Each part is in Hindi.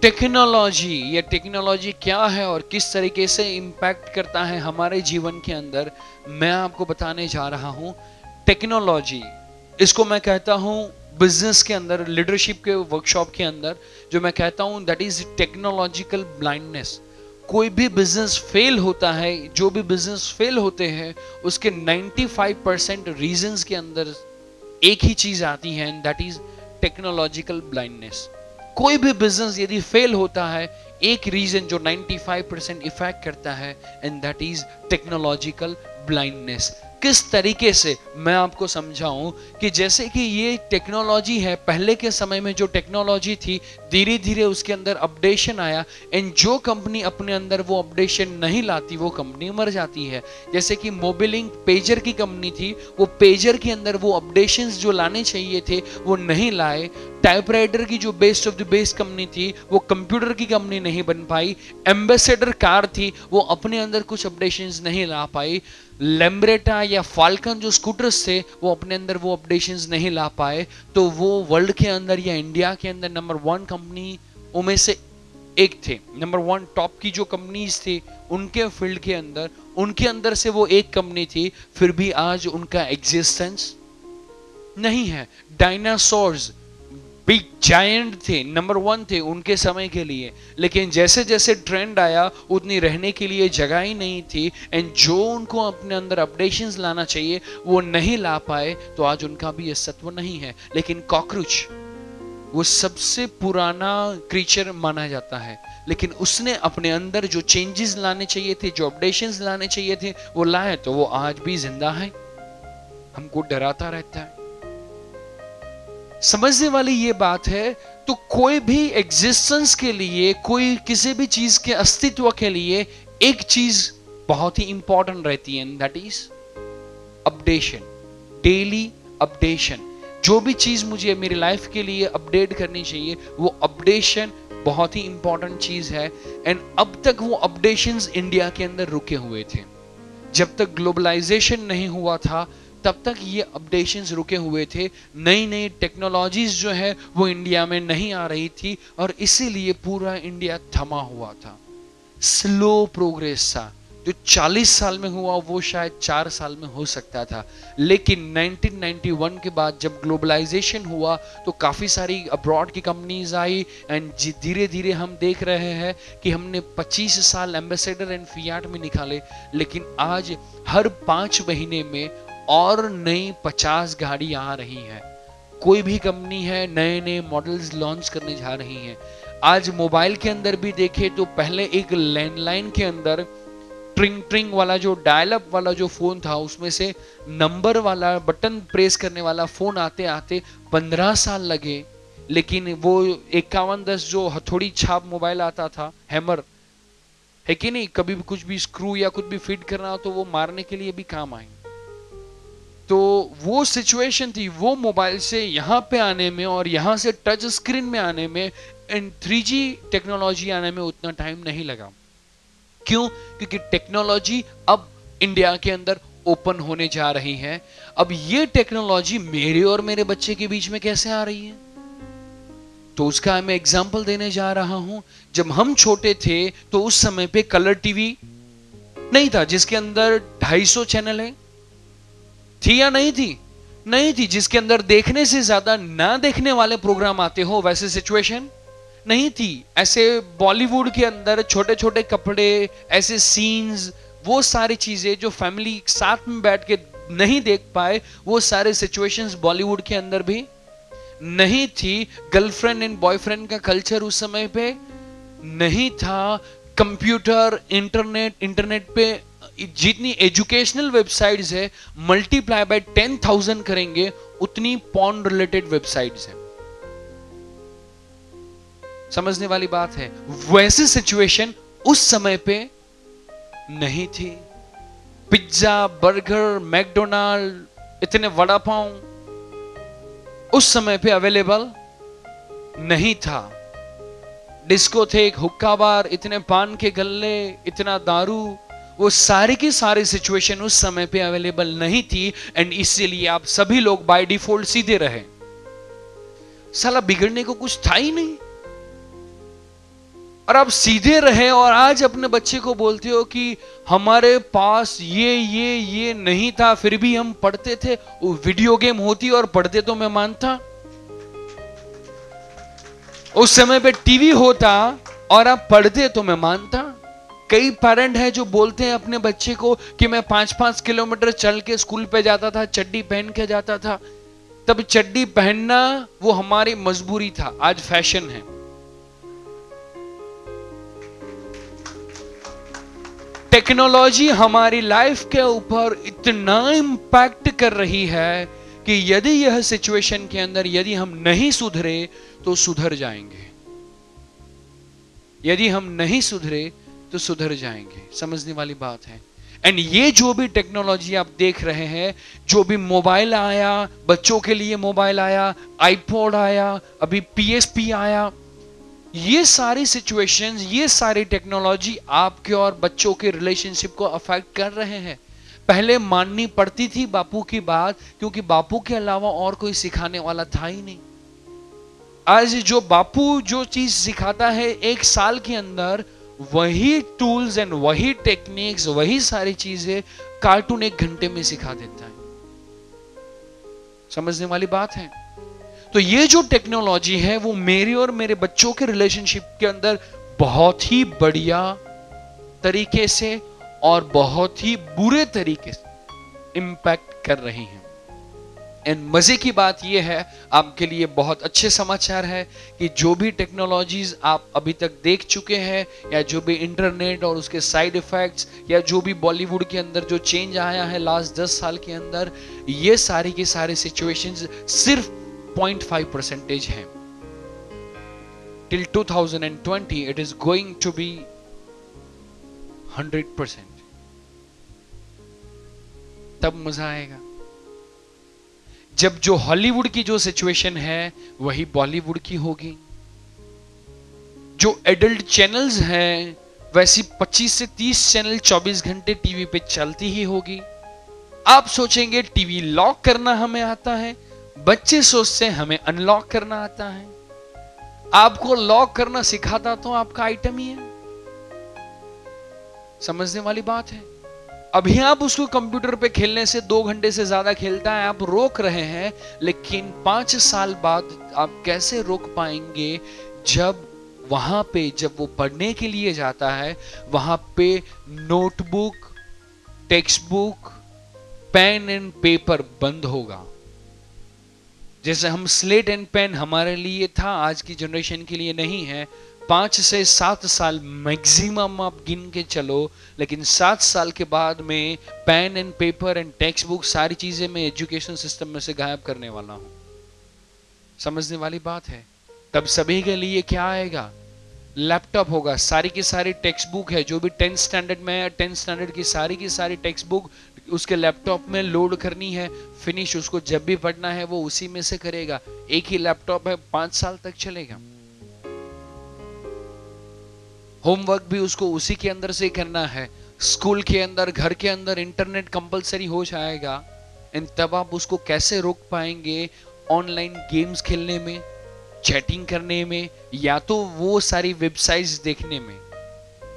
टेक्नोलॉजी, ये टेक्नोलॉजी क्या है और किस तरीके से इम्पैक्ट करता है हमारे जीवन के अंदर, मैं आपको बताने जा रहा हूं। टेक्नोलॉजी, इसको मैं कहता हूं बिजनेस के अंदर, लीडरशिप के वर्कशॉप के अंदर, जो मैं कहता हूं दैट इज टेक्नोलॉजिकल ब्लाइंडनेस। कोई भी बिजनेस फेल होता है, जो भी बिजनेस फेल होते हैं, उसके 95% रीजंस के अंदर एक ही चीज आती है, and that is technological blindness. कोई भी बिजनेस यदि फेल होता है, एक रीजन जो 95% इफेक्ट करता है, and that is technological blindness. किस तरीके से मैं आपको समझाऊं कि जैसे कि ये टेक्नोलॉजी है, पहले के समय में जो टेक्नोलॉजी थी, धीरे धीरे उसके अंदर अपडेशन आया, एंड जो कंपनी अपने अंदर वो अपडेशन नहीं लाती, वो कंपनी मर जाती है। जैसे कि मोबिलिंग पेजर की कंपनी थी, वो पेजर के अंदर वो अपडेशंस जो लाने चाहिए थे वो नहीं लाए। टाइपराइटर की जो best of the best company थी, वो कंप्यूटर की कंपनी नहीं बन पाई। एम्बेसडर कार थी, वो अपने अंदर कुछ अपडेशंस नहीं ला पाई। लैम्ब्रेटा या फाल्कन जो स्कूटर्स थे, वो अपने अंदर वो अपडेशंस नहीं ला पाए। तो वो वर्ल्ड के अंदर या इंडिया के अंदर नंबर 1 कंपनी उनमें से एक थे। नंबर 1 टॉप की जो कंपनीज थी उनके फील्ड के अंदर, उनके अंदर से वो एक कंपनी थी, फिर भी आज उनका एग्जिस्टेंस नहीं है। डायनासोर्स, बिग जायंट थे, नंबर 1 थे उनके समय के लिए, लेकिन जैसे जैसे ट्रेंड आया, उतनी रहने के लिए जगह ही नहीं थी, एंड जो उनको अपने अंदर अपडेशंस लाना चाहिए वो नहीं ला पाए, तो आज उनका भी अस्तित्व नहीं है। लेकिन कॉकरोच, वो सबसे पुराना क्रीचर माना जाता है, लेकिन उसने अपने अंदर जो चेंजेस लाने चाहिए थे, जो अपडेशंस लाने चाहिए थे, वो लाए, तो वो आज भी जिंदा है, हमको डराता रहता है। समझने वाली ये बात है। तो कोई भी एग्जिस्टेंस के लिए, कोई किसी भी चीज के अस्तित्व के लिए एक चीज बहुत ही इंपॉर्टेंट रहती है, that is updation, daily updation. जो भी चीज मुझे मेरी लाइफ के लिए अपडेट करनी चाहिए, वो अपडेशन बहुत ही इंपॉर्टेंट चीज है। एंड अब तक वो अपडेशंस इंडिया के अंदर रुके हुए थे। जब तक ग्लोबलाइजेशन नहीं हुआ था, तब तक ये अपडेशंस रुके हुए थे। नई नई टेक्नोलॉजीज जो है वो इंडिया में नहीं आ रही थी, और इसीलिए पूरा इंडिया थमा हुआ था। स्लो प्रोग्रेस था। जो 40 साल में हुआ वो शायद 4 साल में हो सकता था, लेकिन 1991 के बाद जब ग्लोबलाइजेशन हुआ, तो काफी सारी अब्रॉड की कंपनीज आई, एंड धीरे धीरे हम देख रहे हैं कि हमने 25 साल एम्बेसडर एंड फियाट में निकाले, लेकिन आज हर 5 महीने में और नई 50 गाड़ी आ रही है। कोई भी कंपनी है, नए नए मॉडल्स लॉन्च करने जा रही है। आज मोबाइल के अंदर भी देखे तो पहले एक लैंडलाइन के अंदर ट्रिंग ट्रिंग वाला जो डायल अप वाला जो फोन था, उसमें से नंबर वाला बटन प्रेस करने वाला फोन आते आते 15 साल लगे। लेकिन वो 5110 जो हथौड़ी छाप मोबाइल आता था, हैमर, है कि नहीं, कभी भी कुछ भी स्क्रू या कुछ भी फिट करना हो तो वो मारने के लिए भी काम आए। तो वो सिचुएशन थी। वो मोबाइल से यहाँ पे आने में और यहाँ से टच स्क्रीन में आने में, एंड 3G टेक्नोलॉजी आने में उतना टाइम नहीं लगा। क्यों? क्योंकि टेक्नोलॉजी अब इंडिया के अंदर ओपन होने जा रही है। अब ये टेक्नोलॉजी मेरे और मेरे बच्चे के बीच में कैसे आ रही है, तो उसका मैं एग्जांपल देने जा रहा हूं। जब हम छोटे थे तो उस समय पे कलर टीवी नहीं था, जिसके अंदर 250 चैनल है, थी या नहीं थी? नहीं थी। जिसके अंदर देखने से ज्यादा ना देखने वाले प्रोग्राम आते हो, वैसे सिचुएशन नहीं थी। ऐसे बॉलीवुड के अंदर छोटे छोटे कपड़े, ऐसे सीन्स, वो सारी चीजें जो फैमिली साथ में बैठ के नहीं देख पाए, वो सारे सिचुएशंस बॉलीवुड के अंदर भी नहीं थी। गर्लफ्रेंड एंड बॉयफ्रेंड का कल्चर उस समय पे नहीं था। कंप्यूटर, इंटरनेट पे जितनी एजुकेशनल वेबसाइट्स है, मल्टीप्लाई बाय 10,000 करेंगे उतनी पॉर्न रिलेटेड वेबसाइट्स है। समझने वाली बात है। वैसी सिचुएशन उस समय पे नहीं थी। पिज्जा, बर्गर, मैकडोनाल्ड, इतने वड़ा पाव उस समय पे अवेलेबल नहीं था। डिस्कोथेक, हुक्का बार, इतने पान के गल्ले, इतना दारू, वो सारी की सारी सिचुएशन उस समय पे अवेलेबल नहीं थी, एंड इसीलिए आप सभी लोग बाय डिफॉल्ट सीधे रहे। साला बिगड़ने को कुछ था ही नहीं। और आप सीधे रहे और आज अपने बच्चे को बोलते हो कि हमारे पास ये नहीं था, फिर भी हम पढ़ते थे। वो वीडियो गेम होती और पढ़ते तो मैं मानता। उस समय पे टीवी होता और आप पढ़ते तो मैं मानता। कई पेरेंट हैं जो बोलते हैं अपने बच्चे को कि मैं 5-5 किलोमीटर चल के स्कूल पे जाता था, चड्डी पहन के जाता था। तब चड्डी पहनना वो हमारी मजबूरी था, आज फैशन है। टेक्नोलॉजी हमारी लाइफ के ऊपर इतना इंपैक्ट कर रही है कि यदि यह सिचुएशन के अंदर यदि हम नहीं सुधरे तो सुधर जाएंगे। यदि हम नहीं सुधरे तो सुधर जाएंगे। समझने वाली बात है। एंड ये जो भी टेक्नोलॉजी आप देख रहे हैं, जो भी मोबाइल आया, बच्चों के लिए मोबाइल आया, आईपॉड आया, अभी पीएसपी आया, ये सारी सिचुएशंस, ये सारी टेक्नोलॉजी आपके और बच्चों के रिलेशनशिप को अफेक्ट कर रहे हैं। पहले माननी पड़ती थी बापू की बात, क्योंकि बापू के अलावा और कोई सिखाने वाला था ही नहीं। आज जो बापू जो चीज सिखाता है 1 साल के अंदर, वही टूल्स एंड वही टेक्निक्स, वही सारी चीजें कार्टून 1 घंटे में सिखा देता है। समझने वाली बात है। तो ये जो टेक्नोलॉजी है वो मेरे और मेरे बच्चों के रिलेशनशिप के अंदर बहुत ही बढ़िया तरीके से और बहुत ही बुरे तरीके से इंपैक्ट कर रही हैं। एंड मजे की बात यह है, आपके लिए बहुत अच्छे समाचार है कि जो भी टेक्नोलॉजीज आप अभी तक देख चुके हैं, या जो भी इंटरनेट और उसके साइड इफेक्ट्स, या जो भी बॉलीवुड के अंदर जो चेंज आया है लास्ट 10 साल के अंदर, ये सारी की सारी सिचुएशंस सिर्फ 0.5% है। Till 2020 it is going to be 100%। तब मजा आएगा जब जो हॉलीवुड की जो सिचुएशन है वही बॉलीवुड की होगी। जो एडल्ट चैनल्स हैं वैसी 25 से 30 चैनल 24 घंटे टीवी पे चलती ही होगी। आप सोचेंगे टीवी लॉक करना हमें आता है, बच्चे सोचते हैं हमें अनलॉक करना आता है। आपको लॉक करना सिखाता तो आपका आइटम ही है। समझने वाली बात है। अभी आप उसको कंप्यूटर पे खेलने से 2 घंटे से ज्यादा खेलता है, आप रोक रहे हैं, लेकिन 5 साल बाद आप कैसे रोक पाएंगे जब वहां पे जब वो पढ़ने के लिए जाता है, वहां पे notebook, text book, pen and paper बंद होगा। जैसे हम स्लेट एंड पेन हमारे लिए था, आज की जनरेशन के लिए नहीं है। 5 से 7 साल मैक्सिमम आप गिन के चलो, लेकिन 7 साल के बाद में pen and paper and text book सारी चीजें मैं एजुकेशन सिस्टम में से गायब करने वाला हूं। समझने वाली बात है। तब सभी के लिए क्या आएगा? लैपटॉप होगा। सारी की सारी टेक्स्ट बुक है, जो भी 10th स्टैंडर्ड में है, 10th स्टैंडर्ड की सारी टेक्स्ट बुक उसके लैपटॉप में लोड करनी है, फिनिश। उसको जब भी पढ़ना है वो उसी में से करेगा। एक ही लैपटॉप है, 5 साल तक चलेगा। होमवर्क भी उसको उसी के अंदर से करना है। स्कूल के अंदर, घर के अंदर इंटरनेट कंपलसरी हो जाएगा। एंड तब आप उसको कैसे रोक पाएंगे? ऑनलाइन गेम्स खेलने में, चैटिंग करने में, या तो वो सारी वेबसाइट्स देखने में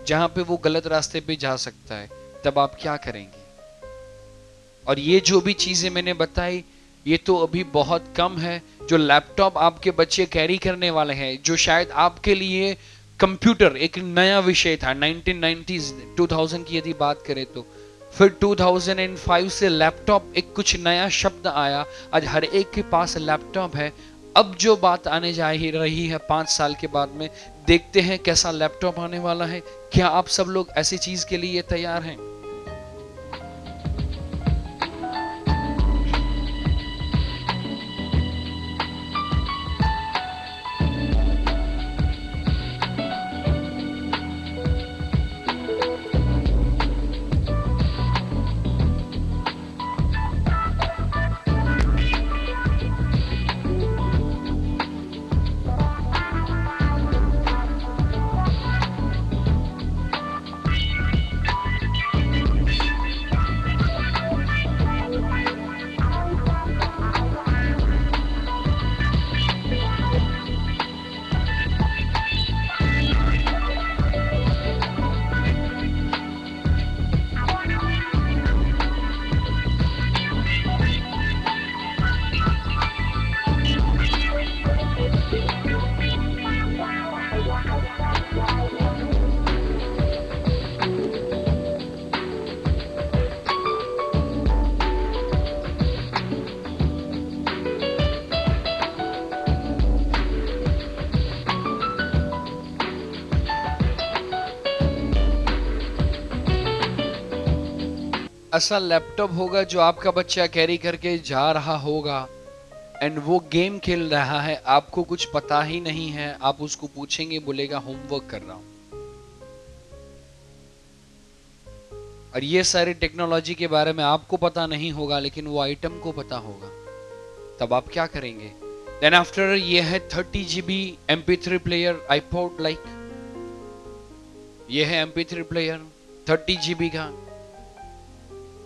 जहां पे वो गलत रास्ते पे जा सकता है। तब आप क्या करेंगे? और ये जो भी चीजें मैंने बताई, ये तो अभी बहुत कम है जो लैपटॉप आपके बच्चे कैरी करने वाले हैं। जो शायद आपके लिए कंप्यूटर एक नया विषय था 1990s 2000 की यदि बात करें तो, फिर 2005 से लैपटॉप एक कुछ नया शब्द आया। आज हर एक के पास लैपटॉप है। अब जो बात आने जा रही है 5 साल के बाद में, देखते हैं कैसा लैपटॉप आने वाला है। क्या आप सब लोग ऐसी चीज के लिए तैयार हैं? ऐसा लैपटॉप होगा जो आपका बच्चा कैरी करके जा रहा होगा एंड वो गेम खेल रहा है, आपको कुछ पता ही नहीं है, आप उसको पूछेंगे, बोलेगा होमवर्क कर रहा हूं। और ये सारी टेक्नोलॉजी के बारे में आपको पता नहीं होगा, लेकिन वो आइटम को पता होगा, तब आप क्या करेंगे? देन आफ्टर ये है 30 GB MP3 player, iPod like, ये है MP3 प्लेयर 30 GB का।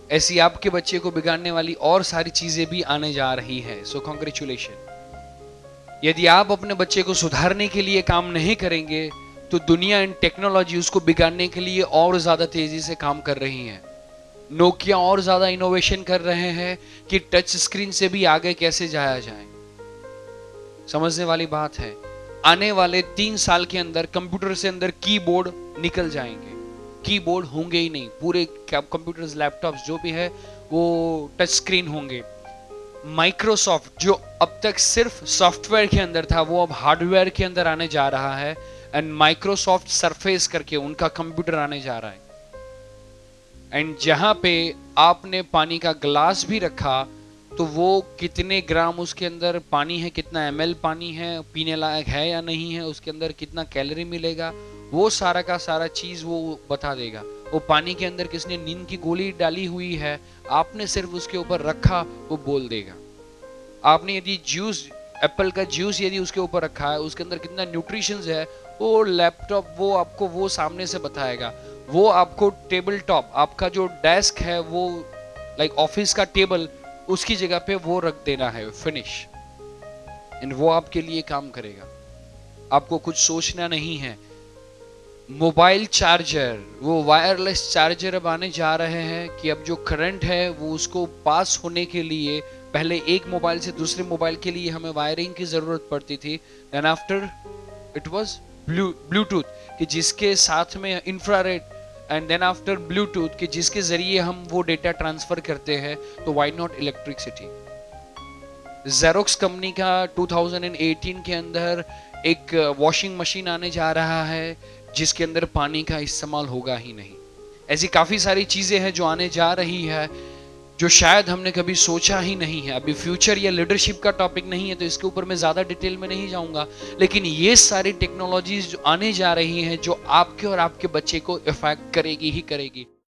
ऐसी आपके बच्चे को बिगाड़ने वाली और सारी चीजें भी आने जा रही है। सो कांग्रेचुलेशन। यदि आप अपने बच्चे को सुधारने के लिए काम नहीं करेंगे तो दुनिया एंड टेक्नोलॉजी उसको बिगाड़ने के लिए और ज्यादा तेजी से काम कर रही है। नोकिया और ज्यादा इनोवेशन कर रहे हैं कि टच स्क्रीन से भी आगे कैसे जाया जाए। समझने वाली बात है। आने वाले 3 साल के अंदर कंप्यूटर से अंदर कीबोर्ड निकल जाएंगे, कीबोर्ड होंगे ही नहीं, पूरे कंप्यूटर्स लैपटॉप्स जो भी है वो टच स्क्रीन होंगे। माइक्रोसॉफ्ट जो अब तक सिर्फ सॉफ्टवेयर के अंदर था वो अब हार्डवेयर के अंदर आने जा रहा है एंड माइक्रोसॉफ्ट सरफेस करके उनका कंप्यूटर आने जा रहा है। एंड जहां पे आपने पानी का ग्लास भी रखा तो वो कितने ग्राम उसके अंदर पानी है, कितना ml पानी है, पीने लायक है या नहीं है, उसके अंदर कितना कैलोरी मिलेगा, वो सारा का सारा चीज वो बता देगा। वो पानी के अंदर किसने नींद की गोली डाली हुई है, आपने सिर्फ उसके ऊपर रखा, वो बोल देगा। आपने यदि जूस, एप्पल का जूस यदि उसके ऊपर रखा है, उसके अंदर कितना न्यूट्रिशंस है, वो लैपटॉप वो आपको वो सामने से बताएगा। वो आपको टेबल टॉप, आपका जो डेस्क है वो लाइक ऑफिस का टेबल, उसकी जगह पे वो रख देना है, फिनिश। एंड वो आपके लिए काम करेगा, आपको कुछ सोचना नहीं है। मोबाइल चार्जर, वो वायरलेस चार्जर अब आने जा रहे हैं कि अब जो करंट है वो उसको पास होने के लिए पहले एक मोबाइल से दूसरे मोबाइल के लिए हमें वायरिंग की जरूरत पड़ती थी। Then after it was Bluetooth कि जिसके साथ में infrared, and then after Bluetooth कि जिसके जरिए हम वो डेटा ट्रांसफर करते हैं। तो why not electricity. Xerox company का 2018 के अंदर एक वॉशिंग मशीन आने जा रहा है जिसके अंदर पानी का इस्तेमाल होगा ही नहीं। ऐसी काफी सारी चीजें हैं जो आने जा रही है जो शायद हमने कभी सोचा ही नहीं है। अभी फ्यूचर या लीडरशिप का टॉपिक नहीं है तो इसके ऊपर मैं ज्यादा डिटेल में नहीं जाऊंगा, लेकिन ये सारी टेक्नोलॉजीज जो आने जा रही हैं जो आपके और आपके बच्चे को इफेक्ट करेगी ही करेगी।